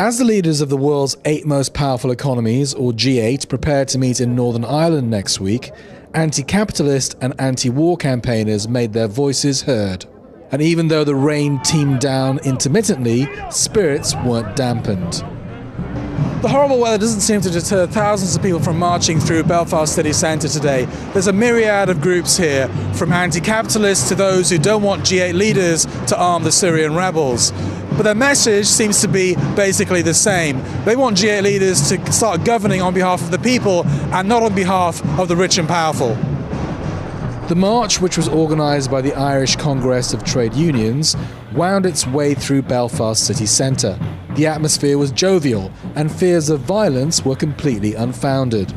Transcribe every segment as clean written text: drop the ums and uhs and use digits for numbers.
As the leaders of the world's 8 most powerful economies, or G8, prepare to meet in Northern Ireland next week, anti-capitalist and anti-war campaigners made their voices heard. And even though the rain teemed down intermittently, spirits weren't dampened. The horrible weather doesn't seem to deter thousands of people from marching through Belfast city centre today. There's a myriad of groups here, from anti-capitalists to those who don't want G8 leaders to arm the Syrian rebels. But their message seems to be basically the same. They want G8 leaders to start governing on behalf of the people and not on behalf of the rich and powerful. The march, which was organised by the Irish Congress of Trade Unions, wound its way through Belfast city centre. The atmosphere was jovial, and fears of violence were completely unfounded.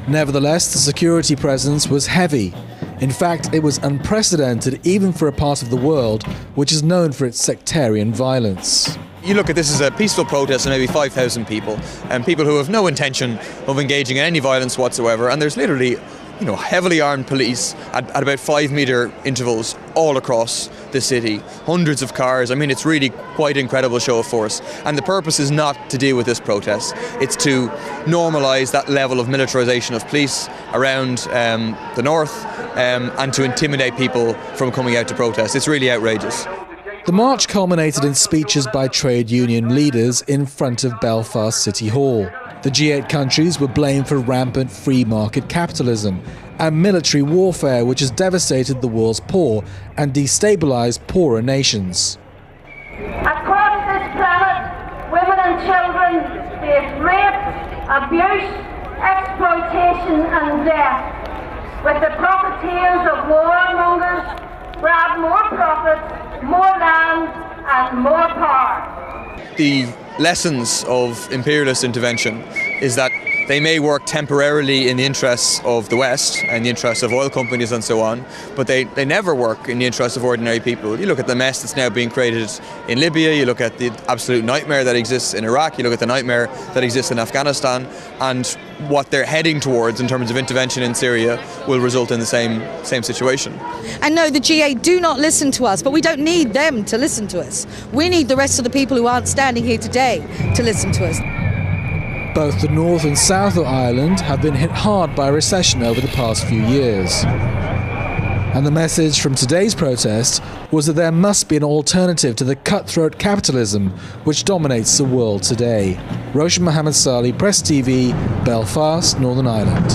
Nevertheless, the security presence was heavy. In fact, it was unprecedented even for a part of the world which is known for its sectarian violence. You look at this as a peaceful protest of maybe 5,000 people, and people who have no intention of engaging in any violence whatsoever, and there's literally heavily armed police at about 5-metre intervals all across the city. Hundreds of cars. I mean, it's really quite an incredible show of force. And the purpose is not to deal with this protest. It's to normalise that level of militarisation of police around the north and to intimidate people from coming out to protest. It's really outrageous. The march culminated in speeches by trade union leaders in front of Belfast City Hall. The G8 countries were blamed for rampant free market capitalism and military warfare, which has devastated the world's poor and destabilised poorer nations. Across this planet, women and children face rape, abuse, exploitation and death, with the profiteers of warmongers grab more profit, more land and more power. The lessons of imperialist intervention is that they may work temporarily in the interests of the West and the interests of oil companies and so on, but they never work in the interests of ordinary people. You look at the mess that's now being created in Libya, you look at the absolute nightmare that exists in Iraq, you look at the nightmare that exists in Afghanistan, and what they're heading towards in terms of intervention in Syria will result in the same situation. And no, the G8 do not listen to us, but we don't need them to listen to us. We need the rest of the people who aren't standing here today to listen to us. Both the north and south of Ireland have been hit hard by recession over the past few years. And the message from today's protest was that there must be an alternative to the cutthroat capitalism which dominates the world today. Roshan Mohammed Salih, Press TV, Belfast, Northern Ireland.